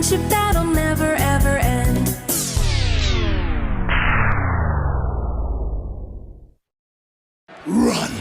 friendship that'll never ever end. Run!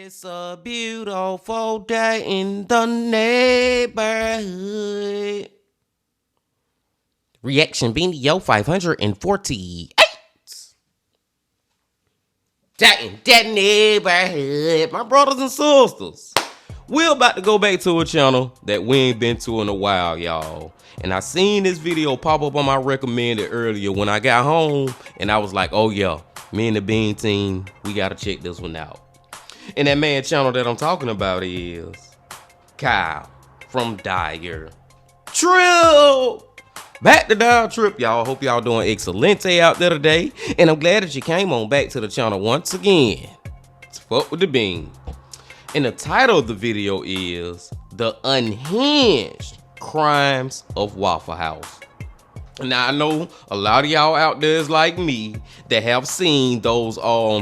It's a beautiful day in the neighborhood. Reaction video 548. In that neighborhood, my brothers and sisters. We're about to go back to a channel that we ain't been to in a while, y'all. And I seen this video pop up on my recommended earlier when I got home, and I was like, oh yeah, me and the Bean team, we gotta check this one out. And that man channel that I'm talking about is Kyle from Dire Trip. Back to Dire Trip, y'all. Hope y'all doing excelente out there today. And I'm glad that you came on back to the channel once again. It's Fuck with the Bean. And the title of the video is The Unhinged Crimes of Waffle House. Now, I know a lot of y'all out there is like me that have seen those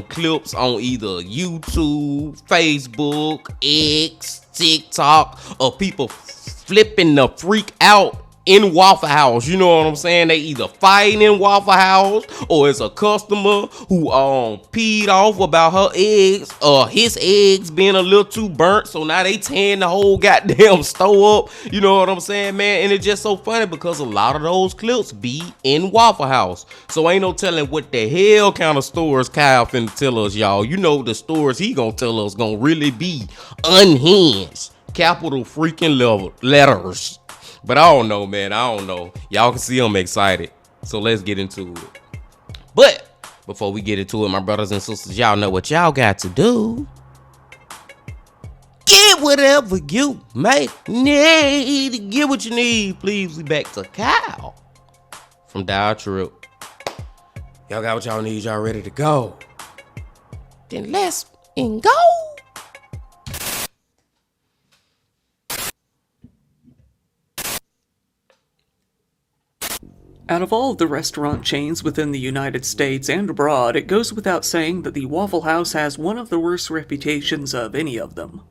clips on either YouTube, Facebook, X, TikTok, of people flipping the freak out in Waffle House. You know what I'm saying? They either fighting in Waffle House, or it's a customer who peed off about her eggs or his eggs being a little too burnt, so now they tearing the whole goddamn store up. You know what I'm saying, man? And it's just so funny because a lot of those clips be in Waffle House. So ain't no telling what the hell kind of stores Kyle finna tell us, y'all. You know the stores he gonna tell us gonna really be unhinged. Capital freaking letters. But I don't know, man. I don't know. Y'all can see I'm excited. So let's get into it. But before we get into it, my brothers and sisters, y'all know what y'all got to do. Get whatever you may need. Get what you need. Please, we back to Kyle from Dire Trip. Y'all got what y'all need. Y'all ready to go? Then let's go. Out of all of the restaurant chains within the United States and abroad, it goes without saying that the Waffle House has one of the worst reputations of any of them.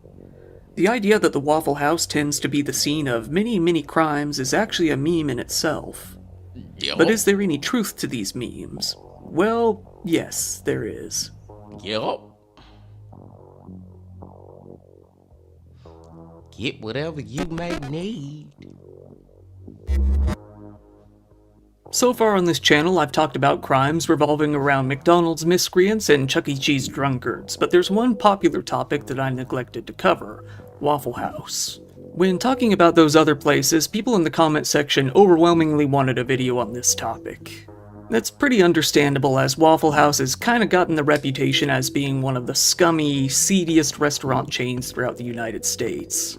The idea that the Waffle House tends to be the scene of many crimes is actually a meme in itself. Yep. But is there any truth to these memes? Well, yes, there is. Yep. Get whatever you may need. So far on this channel, I've talked about crimes revolving around McDonald's miscreants and Chuck E. Cheese drunkards, but there's one popular topic that I neglected to cover: Waffle House. When talking about those other places, people in the comment section overwhelmingly wanted a video on this topic. That's pretty understandable, as Waffle House has kinda gotten the reputation as being one of the scummy, seediest restaurant chains throughout the United States.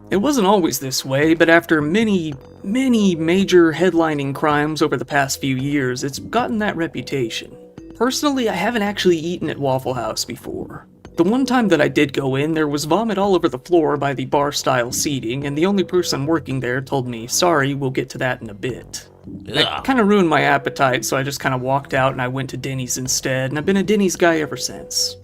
It wasn't always this way, but after many major headlining crimes over the past few years, it's gotten that reputation. Personally, I haven't actually eaten at Waffle House before. The one time that I did go in, there was vomit all over the floor by the bar-style seating, and the only person working there told me, "Sorry, we'll get to that in a bit." That kinda ruined my appetite, so I just kinda walked out and I went to Denny's instead, and I've been a Denny's guy ever since.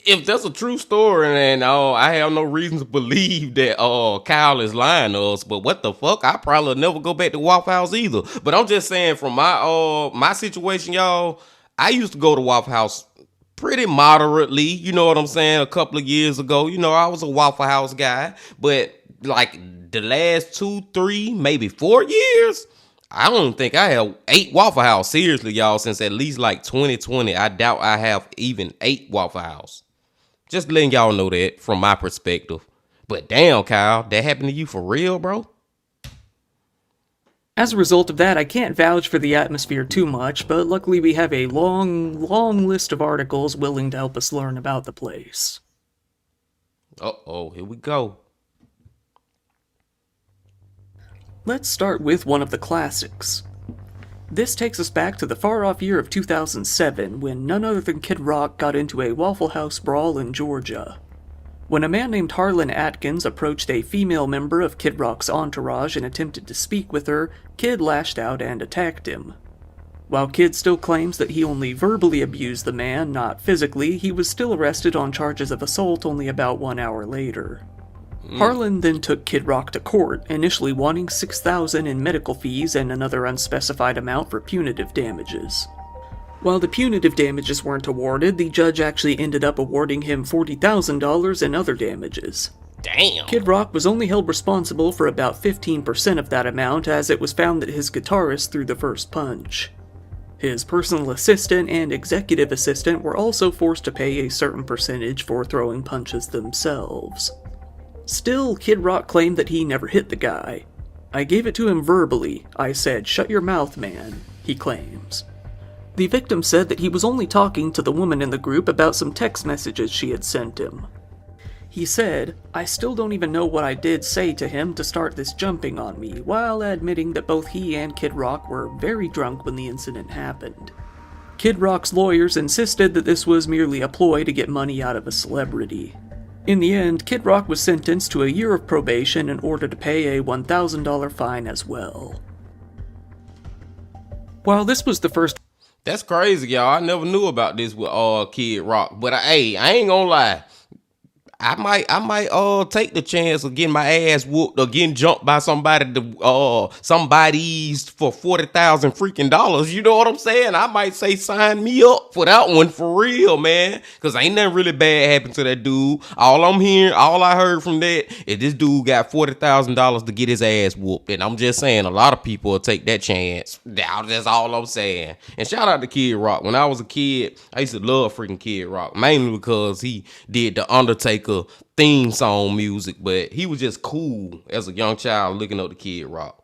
If that's a true story, and I have no reason to believe that Kyle is lying to us, but what the fuck? I probably never go back to Waffle House either. But I'm just saying, from my situation, y'all, I used to go to Waffle House pretty moderately, you know what I'm saying, a couple of years ago. You know, I was a Waffle House guy, but like the last 2, 3, maybe 4 years, I don't think I have ate Waffle House, seriously, y'all, since at least like 2020. I doubt I have even ate Waffle House. Just letting y'all know that from my perspective. But damn, Kyle, that happened to you for real, bro? As a result of that, I can't vouch for the atmosphere too much, but luckily we have a long list of articles willing to help us learn about the place. Uh-oh, here we go. Let's start with one of the classics. This takes us back to the far-off year of 2007, when none other than Kid Rock got into a Waffle House brawl in Georgia. When a man named Harlan Atkins approached a female member of Kid Rock's entourage and attempted to speak with her, Kid lashed out and attacked him. While Kid still claims that he only verbally abused the man, not physically, he was still arrested on charges of assault only about 1 hour later. Harlan then took Kid Rock to court, initially wanting $6,000 in medical fees and another unspecified amount for punitive damages. While the punitive damages weren't awarded, the judge actually ended up awarding him $40,000 in other damages. Damn. Kid Rock was only held responsible for about 15% of that amount, as it was found that his guitarist threw the first punch. His personal assistant and executive assistant were also forced to pay a certain percentage for throwing punches themselves. Still, Kid Rock claimed that he never hit the guy. "I gave it to him verbally. I said, 'Shut your mouth, man,'" he claims. The victim said that he was only talking to the woman in the group about some text messages she had sent him. He said, "I still don't even know what I did say to him to start this jumping on me," while admitting that both he and Kid Rock were very drunk when the incident happened. Kid Rock's lawyers insisted that this was merely a ploy to get money out of a celebrity. In the end, Kid Rock was sentenced to a year of probation in order to pay a $1,000 fine as well. While this was the first... That's crazy, y'all. I never knew about this with Kid Rock. But I ain't gonna lie. I might take the chance of getting my ass whooped or getting jumped by somebody's for $40,000 freaking dollars. You know what I'm saying? I might say sign me up for that one for real, man. Cause ain't nothing really bad happened to that dude. All I heard from that is this dude got $40,000 to get his ass whooped. And I'm just saying a lot of people will take that chance. That's all I'm saying. And shout out to Kid Rock. When I was a kid, I used to love freaking Kid Rock. Mainly because he did the Undertaker theme song music, but he was just cool as a young child looking up to Kid Rock.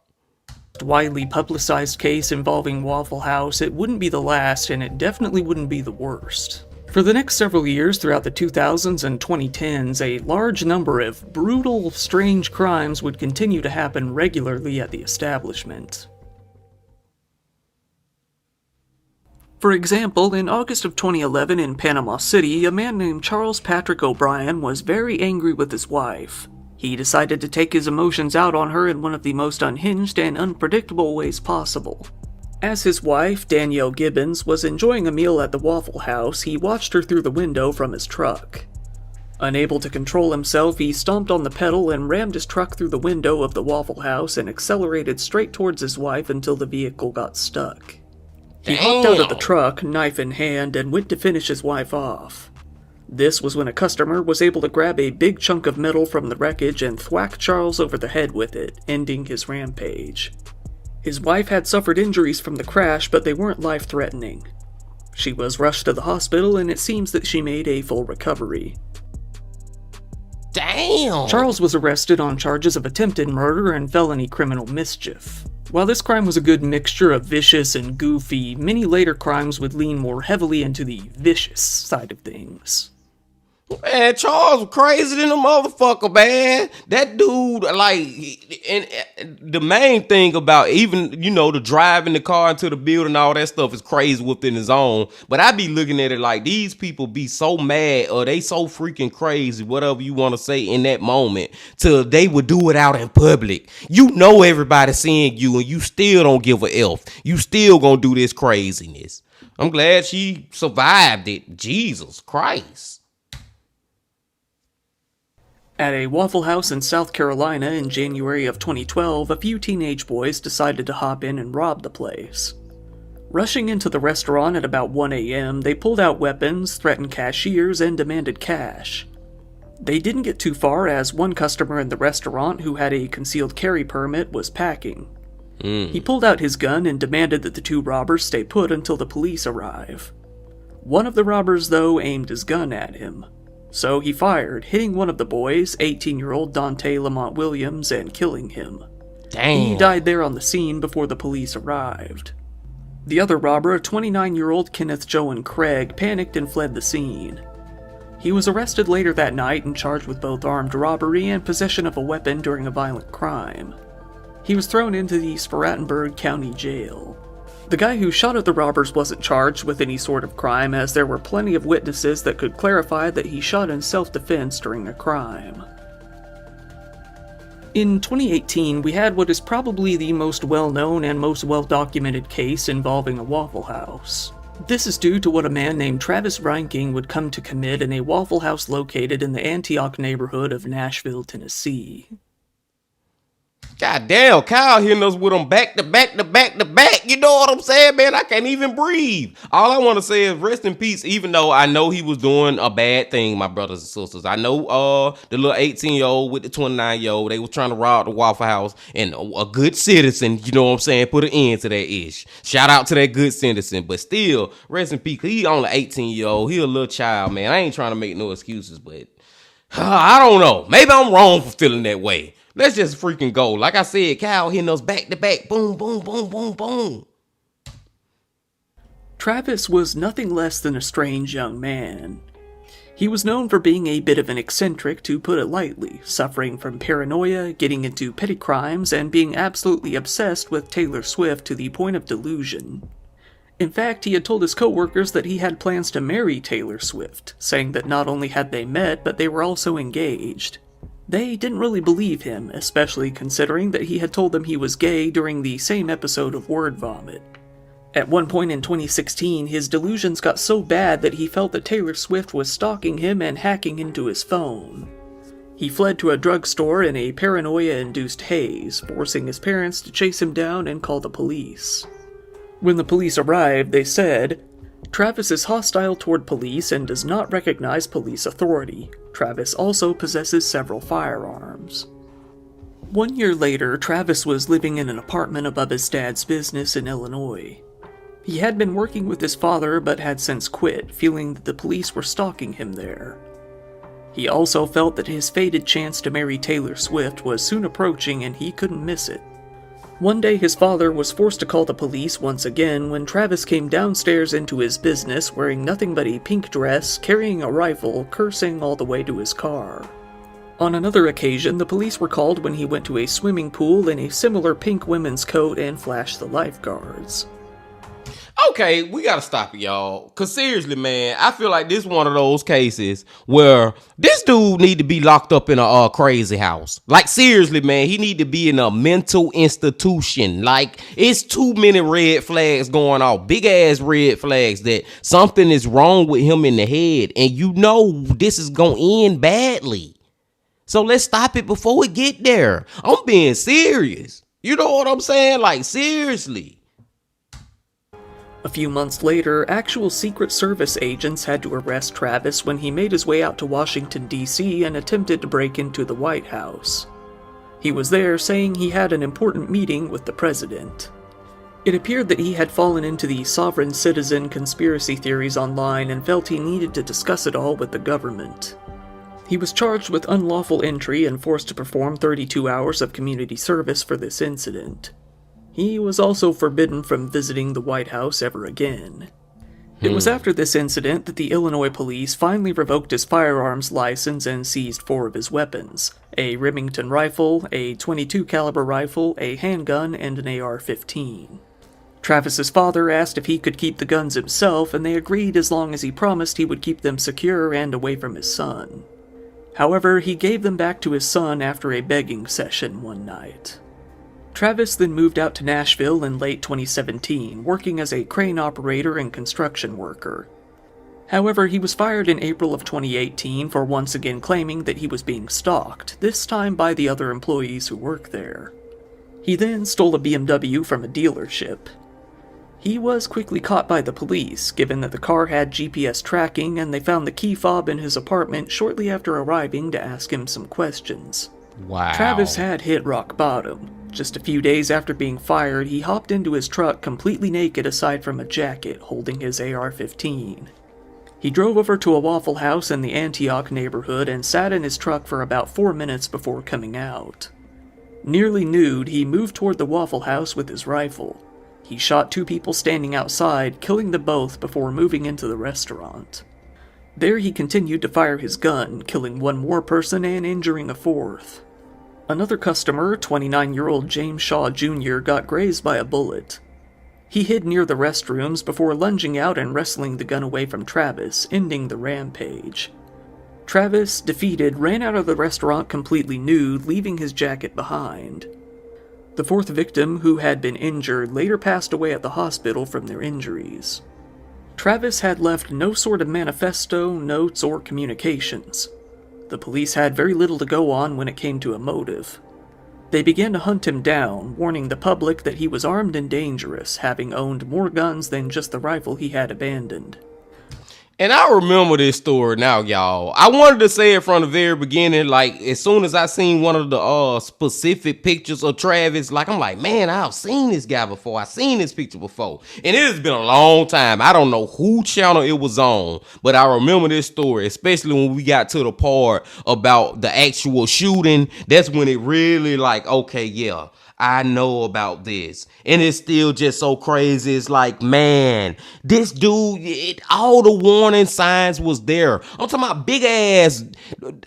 Widely publicized case involving Waffle House, it wouldn't be the last, and it definitely wouldn't be the worst. For the next several years throughout the 2000s and 2010s, a large number of brutal, strange crimes would continue to happen regularly at the establishment. For example, in August of 2011 in Panama City, a man named Charles Patrick O'Brien was very angry with his wife. He decided to take his emotions out on her in one of the most unhinged and unpredictable ways possible. As his wife, Danielle Gibbons, was enjoying a meal at the Waffle House, he watched her through the window from his truck. Unable to control himself, he stomped on the pedal and rammed his truck through the window of the Waffle House and accelerated straight towards his wife until the vehicle got stuck. He hopped out of the truck, knife in hand, and went to finish his wife off. This was when a customer was able to grab a big chunk of metal from the wreckage and thwack Charles over the head with it, ending his rampage. His wife had suffered injuries from the crash, but they weren't life-threatening. She was rushed to the hospital, and it seems that she made a full recovery. Damn! Charles was arrested on charges of attempted murder and felony criminal mischief. While this crime was a good mixture of vicious and goofy, many later crimes would lean more heavily into the vicious side of things. Man, Charles was crazy than a motherfucker, man. That dude, like, and the main thing about even, the driving the car into the building, all that stuff is crazy within his own. But I be looking at it like these people be so mad or they so freaking crazy, whatever you want to say in that moment, till they would do it out in public. You know everybody seeing you and you still don't give a F. You still gonna do this craziness. I'm glad she survived it. Jesus Christ. At a Waffle House in South Carolina in January of 2012, a few teenage boys decided to hop in and rob the place. Rushing into the restaurant at about 1 a.m., they pulled out weapons, threatened cashiers, and demanded cash. They didn't get too far as one customer in the restaurant who had a concealed carry permit was packing. He pulled out his gun and demanded that the two robbers stay put until the police arrive. One of the robbers, though, aimed his gun at him. So he fired, hitting one of the boys, 18-year-old Dante Lamont Williams, and killing him. Damn. He died there on the scene before the police arrived. The other robber, 29-year-old Kenneth Joan Craig, panicked and fled the scene. He was arrested later that night and charged with both armed robbery and possession of a weapon during a violent crime. He was thrown into the Spartanburg County Jail. The guy who shot at the robbers wasn't charged with any sort of crime, as there were plenty of witnesses that could clarify that he shot in self-defense during a crime. In 2018, we had what is probably the most well-known and most well-documented case involving a Waffle House. This is due to what a man named Travis Reinking would come to commit in a Waffle House located in the Antioch neighborhood of Nashville, Tennessee. God damn, Kyle hitting us with them back to back to back to back. You know what I'm saying, man? I can't even breathe. All I want to say is rest in peace, even though I know he was doing a bad thing, my brothers and sisters. I know the little 18-year-old with the 29-year-old, they was trying to rob the Waffle House, and a good citizen, you know what I'm saying, put an end to that ish. Shout out to that good citizen, but still, rest in peace. He only 18-year-old. He a little child, man. I ain't trying to make no excuses, but I don't know. Maybe I'm wrong for feeling that way. Let's just freaking go. Like I said, Kyle hitting us back to back. Boom, boom, boom, boom, boom. Travis was nothing less than a strange young man. He was known for being a bit of an eccentric, to put it lightly, suffering from paranoia, getting into petty crimes, and being absolutely obsessed with Taylor Swift to the point of delusion. In fact, he had told his co-workers that he had plans to marry Taylor Swift, saying that not only had they met, but they were also engaged. They didn't really believe him, especially considering that he had told them he was gay during the same episode of Word Vomit. At one point in 2016, his delusions got so bad that he felt that Taylor Swift was stalking him and hacking into his phone. He fled to a drugstore in a paranoia-induced haze, forcing his parents to chase him down and call the police. When the police arrived, they said, "Travis is hostile toward police and does not recognize police authority. Travis also possesses several firearms." 1 year later, Travis was living in an apartment above his dad's business in Illinois. He had been working with his father but had since quit, feeling that the police were stalking him there. He also felt that his fated chance to marry Taylor Swift was soon approaching and he couldn't miss it. One day his father was forced to call the police once again when Travis came downstairs into his business wearing nothing but a pink dress, carrying a rifle, cursing all the way to his car. On another occasion, the police were called when he went to a swimming pool in a similar pink women's coat and flashed the lifeguards. Okay, we gotta stop it, y'all. Cause seriously, man, I feel like this is one of those cases where this dude need to be locked up in a crazy house. Like seriously, man, he need to be in a mental institution. Like it's too many red flags going off, big ass red flags that something is wrong with him in the head, and you know this is gonna end badly. So let's stop it before it get there. I'm being serious. You know what I'm saying? Like seriously. A few months later, actual Secret Service agents had to arrest Travis when he made his way out to Washington, D.C. and attempted to break into the White House. He was there saying he had an important meeting with the president. It appeared that he had fallen into the sovereign citizen conspiracy theories online and felt he needed to discuss it all with the government. He was charged with unlawful entry and forced to perform 32 hours of community service for this incident. He was also forbidden from visiting the White House ever again. It was after this incident that the Illinois police finally revoked his firearms license and seized 4 of his weapons: a Remington rifle, a .22 caliber rifle, a handgun, and an AR-15. Travis's father asked if he could keep the guns himself, and they agreed as long as he promised he would keep them secure and away from his son. However, he gave them back to his son after a begging session one night. Travis then moved out to Nashville in late 2017, working as a crane operator and construction worker. However, he was fired in April of 2018 for once again claiming that he was being stalked, this time by the other employees who work there. He then stole a BMW from a dealership. He was quickly caught by the police, given that the car had GPS tracking, and they found the key fob in his apartment shortly after arriving to ask him some questions. Wow. Travis had hit rock bottom. Just a few days after being fired, he hopped into his truck completely naked aside from a jacket, holding his AR-15. He drove over to a Waffle House in the Antioch neighborhood and sat in his truck for about 4 minutes before coming out. Nearly nude, he moved toward the Waffle House with his rifle. He shot 2 people standing outside, killing them both before moving into the restaurant. There he continued to fire his gun, killing one more person and injuring a fourth. Another customer, 29-year-old James Shaw Jr., got grazed by a bullet. He hid near the restrooms before lunging out and wrestling the gun away from Travis, ending the rampage. Travis, defeated, ran out of the restaurant completely nude, leaving his jacket behind. The fourth victim, who had been injured, later passed away at the hospital from their injuries. Travis had left no sort of manifesto, notes, or communications. The police had very little to go on when it came to a motive. They began to hunt him down, warning the public that he was armed and dangerous, having owned more guns than just the rifle he had abandoned. And I remember this story now, y'all. I wanted to say it from the very beginning, like, as soon as I seen one of the specific pictures of Travis, like, I'm like, man, I've seen this guy before. I've seen this picture before. And it has been a long time. I don't know who channel it was on, but I remember this story, especially when we got to the part about the actual shooting. That's when it really, like, okay, yeah, I know about this. And it's still just so crazy. It's like, man, this dude, all the warning signs was there. I'm talking about big ass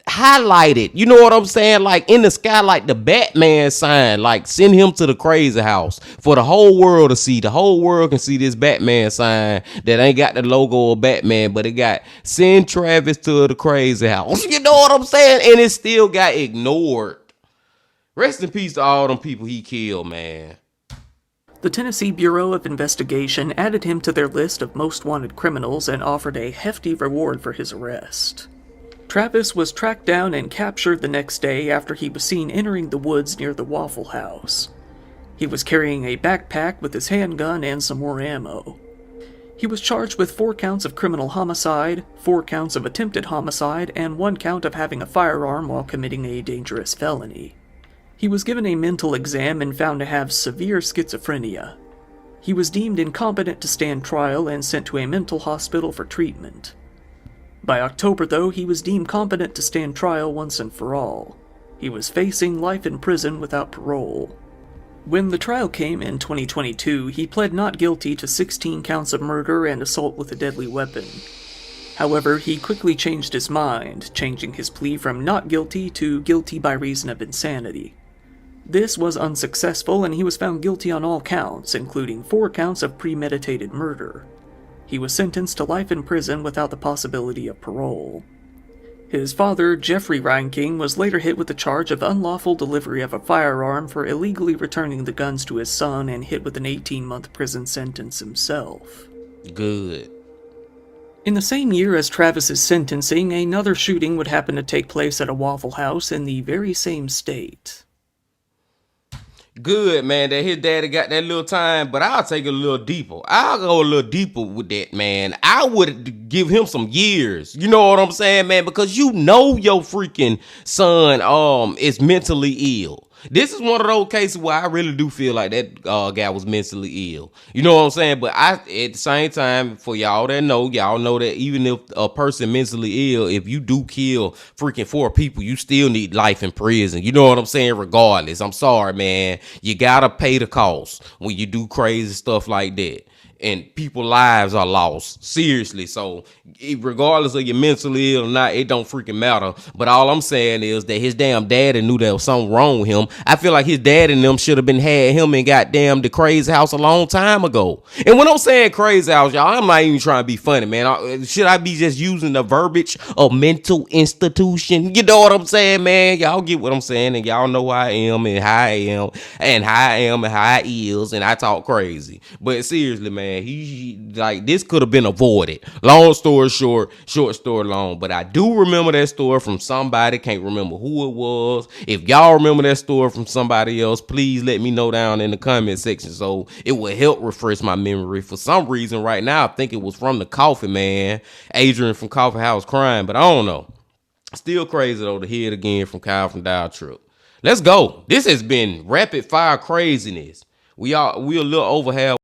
highlighted. You know what I'm saying? Like in the sky, like the Batman sign, like send him to the crazy house for the whole world to see. The whole world can see this Batman sign that ain't got the logo of Batman, but it got send Travis to the crazy house. You know what I'm saying? And it still got ignored. Rest in peace to all them people he killed, man. The Tennessee Bureau of Investigation added him to their list of most wanted criminals and offered a hefty reward for his arrest. Travis was tracked down and captured the next day after he was seen entering the woods near the Waffle House. He was carrying a backpack with his handgun and some more ammo. He was charged with 4 counts of criminal homicide, 4 counts of attempted homicide, and 1 count of having a firearm while committing a dangerous felony. He was given a mental exam and found to have severe schizophrenia. He was deemed incompetent to stand trial and sent to a mental hospital for treatment. By October, though, he was deemed competent to stand trial once and for all. He was facing life in prison without parole. When the trial came in 2022, he pled not guilty to 16 counts of murder and assault with a deadly weapon. However, he quickly changed his mind, changing his plea from not guilty to guilty by reason of insanity. This was unsuccessful, and he was found guilty on all counts, including 4 counts of premeditated murder. He was sentenced to life in prison without the possibility of parole. His father, Jeffrey Reinking, was later hit with the charge of unlawful delivery of a firearm for illegally returning the guns to his son and hit with an 18-month prison sentence himself. Good. In the same year as Travis's sentencing, another shooting would happen to take place at a Waffle House in the very same state. Good, man, that his daddy got that little time, but I'll take it a little deeper. I'll go a little deeper with that, man. I would give him some years. You know what I'm saying, man? Because you know your freaking son is mentally ill. This is one of those cases where I really do feel like that guy was mentally ill. You know what I'm saying? But at the same time, for y'all that know, y'all know that even if a person mentally ill, if you do kill freaking 4 people, you still need life in prison. You know what I'm saying? Regardless, I'm sorry, man. You gotta pay the cost when you do crazy stuff like that. And people's lives are lost. Seriously. So regardless of your mentally ill or not, it don't freaking matter. But all I'm saying is that his damn daddy knew there was something wrong with him. I feel like his dad and them should have been had him in goddamn the crazy house a long time ago. And when I'm saying crazy house, y'all, I'm not even trying to be funny, man. Should I be just using the verbiage of mental institution? You know what I'm saying, man? Y'all get what I'm saying, and y'all know who I am and how I am and how I am and how I is, and I talk crazy. But seriously, man. He like this could have been avoided. Long story short, short story long. But I do remember that story from somebody. Can't remember who it was. If y'all remember that story from somebody else, please let me know down in the comment section so it will help refresh my memory. For some reason, right now, I think it was from the Coffee Man, Adrian from Coffee House Crime. But I don't know. Still crazy though to hear it again from Kyle from Dial Trip. Let's go. This has been rapid fire craziness. We a little over half.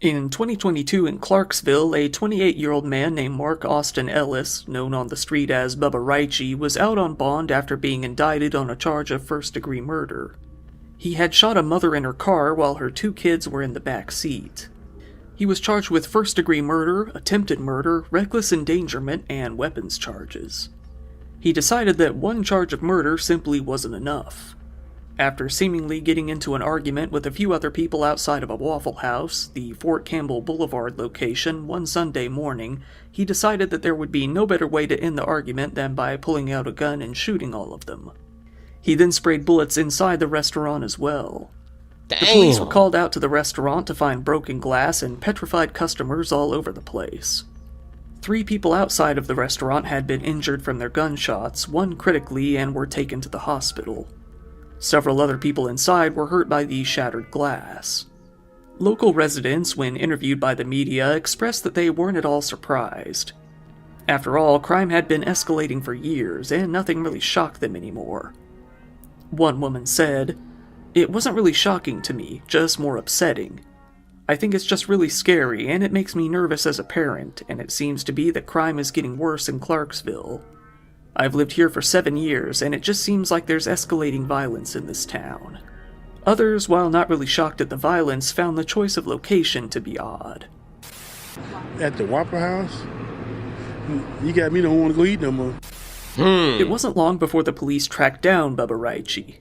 In 2022 in Clarksville, a 28-year-old man named Mark Austin Ellis, known on the street as Bubba Raichi, was out on bond after being indicted on a charge of first-degree murder. He had shot a mother in her car while her 2 kids were in the back seat. He was charged with first-degree murder, attempted murder, reckless endangerment, and weapons charges. He decided that one charge of murder simply wasn't enough. After seemingly getting into an argument with a few other people outside of a Waffle House, the Fort Campbell Boulevard location, one Sunday morning, he decided that there would be no better way to end the argument than by pulling out a gun and shooting all of them. He then sprayed bullets inside the restaurant as well. Damn. The police were called out to the restaurant to find broken glass and petrified customers all over the place. 3 people outside of the restaurant had been injured from their gunshots, 1 critically, and were taken to the hospital. Several other people inside were hurt by the shattered glass. Local residents, when interviewed by the media, expressed that they weren't at all surprised. After all, crime had been escalating for years, and nothing really shocked them anymore. One woman said, "It wasn't really shocking to me, just more upsetting. I think it's just really scary, and it makes me nervous as a parent, and it seems to be that crime is getting worse in Clarksville. I've lived here for 7 years, and it just seems like there's escalating violence in this town." Others, while not really shocked at the violence, found the choice of location to be odd. At the Waffle House? You got me don't want to go eat no more. It wasn't long before the police tracked down Bubba Raichi.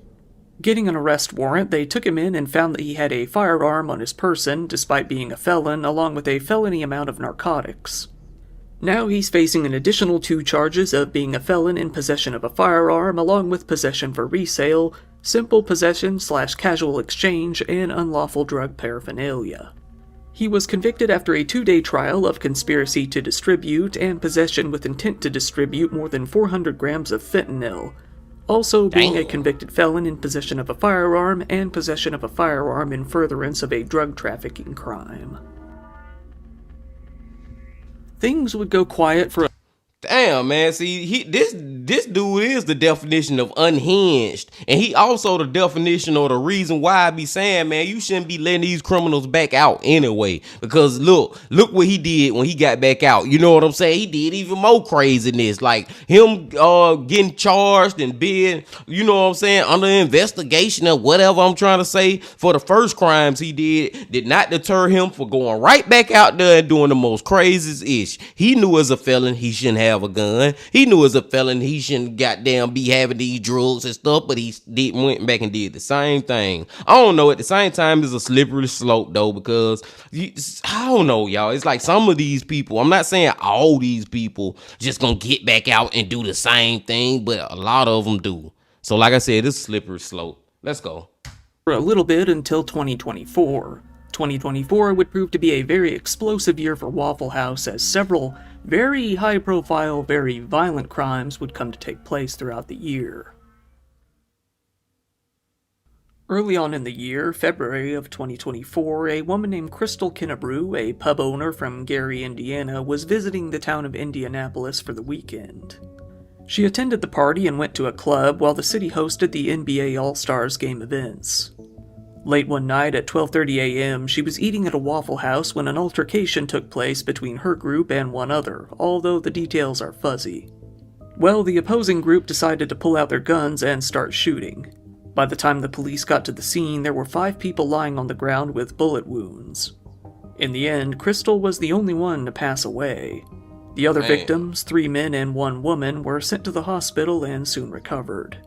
Getting an arrest warrant, they took him in and found that he had a firearm on his person, despite being a felon, along with a felony amount of narcotics. Now he's facing an additional 2 charges of being a felon in possession of a firearm, along with possession for resale, simple possession/casual exchange, and unlawful drug paraphernalia. He was convicted after a 2-day trial of conspiracy to distribute and possession with intent to distribute more than 400 grams of fentanyl, also being a convicted felon in possession of a firearm and possession of a firearm in furtherance of a drug trafficking crime. Things would go quiet for a Damn, man. See, this dude is the definition of unhinged. And he also the definition or the reason why I be saying, man, you shouldn't be letting these criminals back out anyway. Because look what he did when he got back out. You know what I'm saying? He did even more craziness. Like him getting charged and being, you know what I'm saying, under investigation or whatever I'm trying to say for the first crimes he did not deter him for going right back out there and doing the most craziest ish. He knew as a felon he shouldn't have a gun. He knew as a felon he shouldn't goddamn be having these drugs and stuff, but he went back and did the same thing. I don't know, at the same time it's a slippery slope though, because I don't know, y'all. It's like some of these people, I'm not saying all these people just gonna get back out and do the same thing, but a lot of them do. So like I said, it's a slippery slope. Let's go. For a little bit until 2024. 2024 would prove to be a very explosive year for Waffle House, as several very high-profile, very violent crimes would come to take place throughout the year. Early on in the year, February of 2024, a woman named Crystal Kennebrew, a pub owner from Gary, Indiana, was visiting the town of Indianapolis for the weekend. She attended the party and went to a club while the city hosted the NBA All-Stars game events. Late one night at 12:30 a.m., she was eating at a Waffle House when an altercation took place between her group and one other, although the details are fuzzy. Well, the opposing group decided to pull out their guns and start shooting. By the time the police got to the scene, there were 5 people lying on the ground with bullet wounds. In the end, Crystal was the only one to pass away. The other victims, 3 men and 1 woman, were sent to the hospital and soon recovered.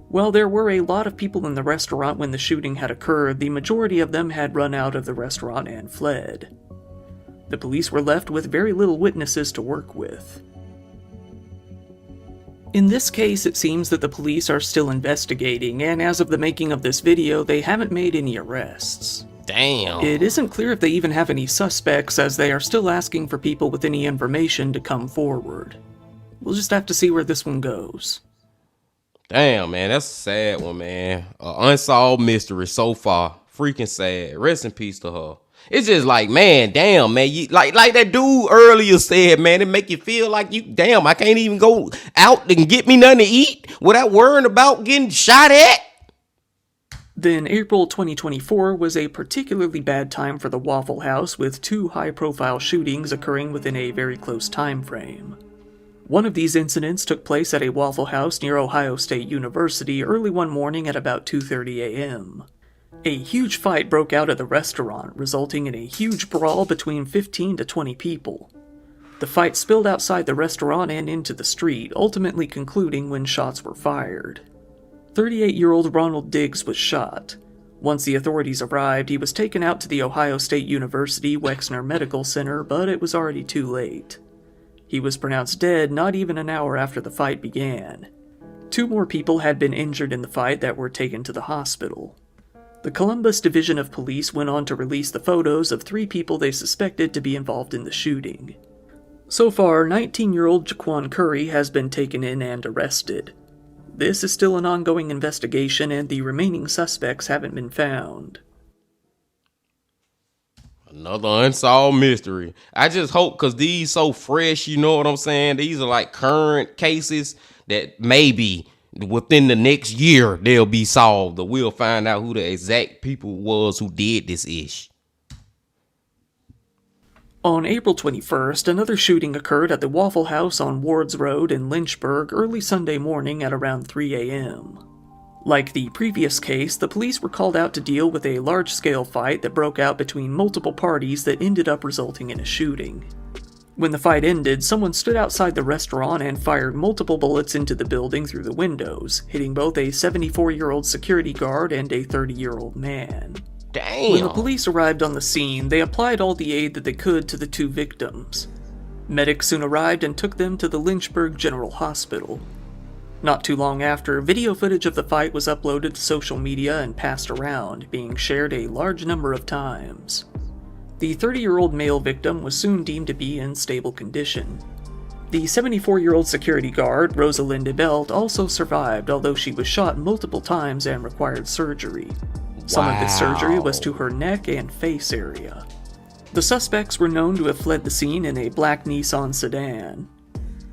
While there were a lot of people in the restaurant when the shooting had occurred, the majority of them had run out of the restaurant and fled. The police were left with very little witnesses to work with. In this case, it seems that the police are still investigating, and as of the making of this video, they haven't made any arrests. Damn. It isn't clear if they even have any suspects, as they are still asking for people with any information to come forward. We'll just have to see where this one goes. Damn, man, that's a sad one, man. Unsolved mystery so far. Freaking sad. Rest in peace to her. It's just like, man, damn, man. You, like that dude earlier said, man, it make you feel like damn, I can't even go out and get me nothing to eat without worrying about getting shot at. Then April 2024 was a particularly bad time for the Waffle House, with 2 high-profile shootings occurring within a very close time frame. One of these incidents took place at a Waffle House near Ohio State University early one morning at about 2:30 a.m. A huge fight broke out at the restaurant, resulting in a huge brawl between 15 to 20 people. The fight spilled outside the restaurant and into the street, ultimately concluding when shots were fired. 38-year-old Ronald Diggs was shot. Once the authorities arrived, he was taken out to the Ohio State University Wexner Medical Center, but it was already too late. He was pronounced dead not even an hour after the fight began. 2 more people had been injured in the fight that were taken to the hospital. The Columbus Division of Police went on to release the photos of 3 people they suspected to be involved in the shooting. So far, 19-year-old Jaquan Curry has been taken in and arrested. This is still an ongoing investigation, and the remaining suspects haven't been found. Another unsolved mystery. I just hope, because these so fresh, you know what I'm saying? These are like current cases that maybe within the next year they'll be solved, or we'll find out who the exact people was who did this ish. On April 21st, another shooting occurred at the Waffle House on Wards Road in Lynchburg early Sunday morning at around 3 a.m. Like the previous case, the police were called out to deal with a large-scale fight that broke out between multiple parties that ended up resulting in a shooting. When the fight ended, someone stood outside the restaurant and fired multiple bullets into the building through the windows, hitting both a 74-year-old security guard and a 30-year-old man. Damn. When the police arrived on the scene, they applied all the aid that they could to the 2 victims. Medics soon arrived and took them to the Lynchburg General Hospital. Not too long after, video footage of the fight was uploaded to social media and passed around, being shared a large number of times. The 30-year-old male victim was soon deemed to be in stable condition. The 74-year-old security guard, Rosalinde Belt, also survived, although she was shot multiple times and required surgery. Some of this surgery was to her neck and face area. The suspects were known to have fled the scene in a black Nissan sedan.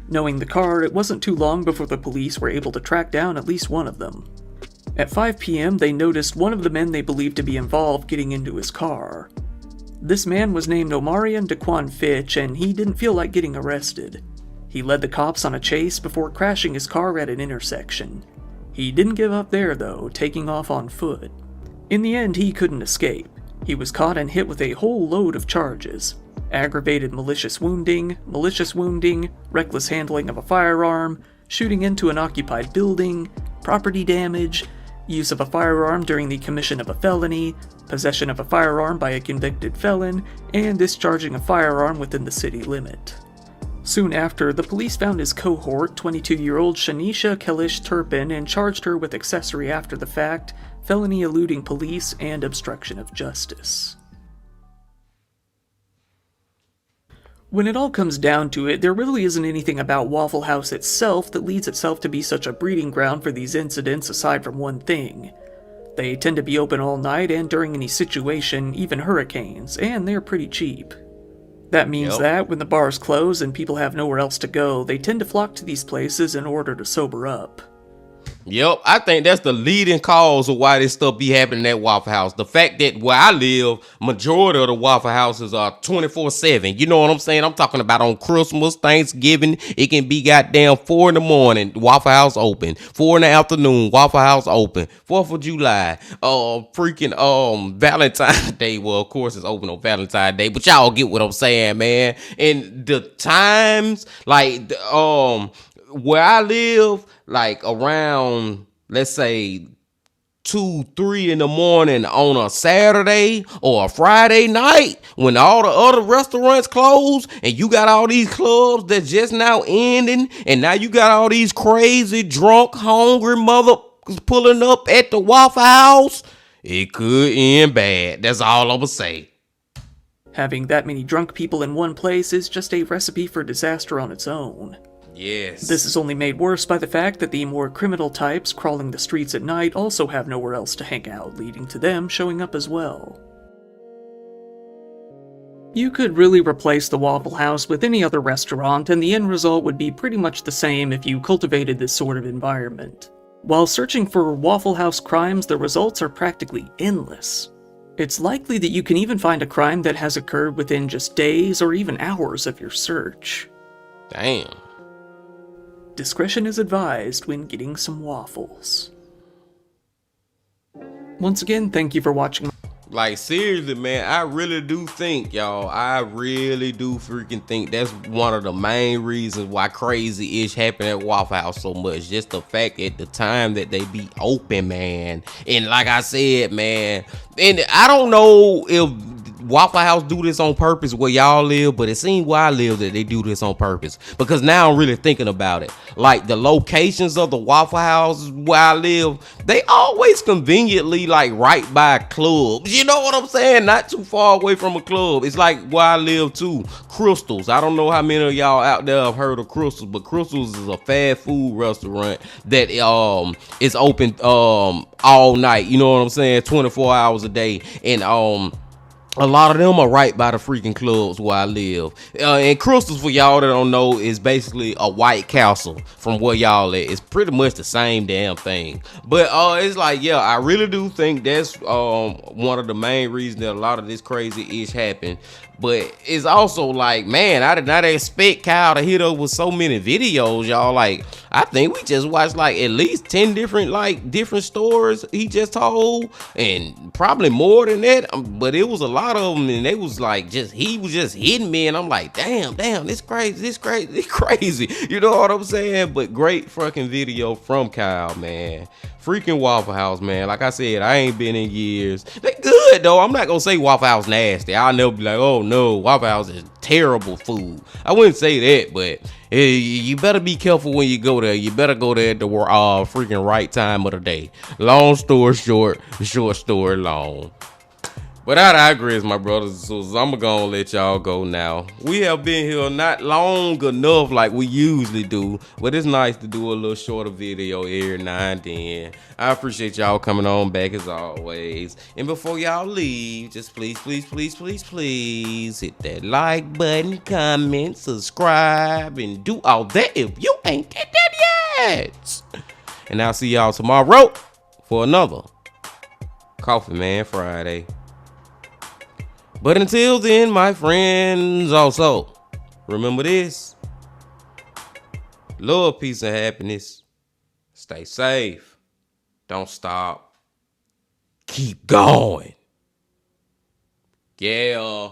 Knowing the car, it wasn't too long before the police were able to track down at least one of them. At 5 p.m., they noticed one of the men they believed to be involved getting into his car. This man was named Omarion Daquan Fitch, and he didn't feel like getting arrested. He led the cops on a chase before crashing his car at an intersection. He didn't give up there, though, taking off on foot. In the end, he couldn't escape. He was caught and hit with a whole load of charges: aggravated malicious wounding, reckless handling of a firearm, shooting into an occupied building, property damage, use of a firearm during the commission of a felony, possession of a firearm by a convicted felon, and discharging a firearm within the city limit. Soon after, the police found his cohort, 22-year-old Shanisha Kalish Turpin, and charged her with accessory after the fact, felony eluding police, and obstruction of justice. When it all comes down to it, there really isn't anything about Waffle House itself that leads itself to be such a breeding ground for these incidents aside from one thing. They tend to be open all night and during any situation, even hurricanes, and they're pretty cheap. That means that when the bars close and people have nowhere else to go, they tend to flock to these places in order to sober up. Yep, I think that's the leading cause of why this stuff be happening at Waffle House. The fact that where I live, majority of the Waffle Houses are 24/7. You know what I'm saying? I'm talking about on Christmas, Thanksgiving. It can be goddamn 4 in the morning, Waffle House open. 4 in the afternoon, Waffle House open. 4th of July, Valentine's Day. Well, of course it's open on Valentine's Day, but y'all get what I'm saying, man. And the times, like, where I live, like around, let's say 2, 3 in the morning on a Saturday or a Friday night, when all the other restaurants close and you got all these clubs that just now ending, and now you got all these crazy, drunk, hungry motherfuckers pulling up at the Waffle House, it could end bad. That's all I'm gonna say. Having that many drunk people in one place is just a recipe for disaster on its own. Yes. This is only made worse by the fact that the more criminal types crawling the streets at night also have nowhere else to hang out, leading to them showing up as well. You could really replace the Waffle House with any other restaurant, and the end result would be pretty much the same if you cultivated this sort of environment. While searching for Waffle House crimes, the results are practically endless. It's likely that you can even find a crime that has occurred within just days or even hours of your search. Damn. Discretion is advised when getting some waffles. Once again, thank you for watching. Like, seriously, man, I really do think, y'all, I really do freaking think that's one of the main reasons why crazy-ish happen at Waffle House so much. Just the fact at the time that they be open, man. And like I said, man, and I don't know if Waffle House do this on purpose where y'all live, but it seems where I live that they do this on purpose. Because now I'm really thinking about it. Like, the locations of the Waffle House where I live, they always conveniently like right by clubs. You know what I'm saying? Not too far away from a club. It's like where I live too. Crystals. I don't know how many of y'all out there have heard of Crystals, but Crystals is a fast food restaurant that is open all night. You know what I'm saying? 24 hours a day. And a lot of them are right by the freaking clubs where I live. And Crystals, for y'all that don't know, is basically a White Castle from where y'all at. It's pretty much the same damn thing. But it's like, yeah, I really do think that's one of the main reasons that a lot of this crazy ish happened. But it's also like, man, I did not expect Kyle to hit up with so many videos, y'all. Like, I think we just watched like at least 10 different stories he just told, and probably more than that. But it was a lot of them, and they was like he was just hitting me, and I'm like, damn, this crazy. You know what I'm saying? But great fucking video from Kyle, man. Freaking Waffle House, man. Like I said, I ain't been in years. They good though. I'm not gonna say Waffle House nasty. I'll never be like, oh no, Waffle House is terrible food. I wouldn't say that, but you better be careful when you go there. You better go there at the freaking right time of the day. Long story short, short story long. But I digress, my brothers and sisters. I'm gonna let y'all go now. We have been here not long enough like we usually do, but it's nice to do a little shorter video every now and then. I appreciate y'all coming on back as always. And before y'all leave, just please hit that like button, comment, subscribe, and do all that if you ain't did that yet. And I'll see y'all tomorrow for another Coffee Man Friday. But until then, my friends, also, remember this. Love, peace, and happiness. Stay safe. Don't stop. Keep going. Yeah.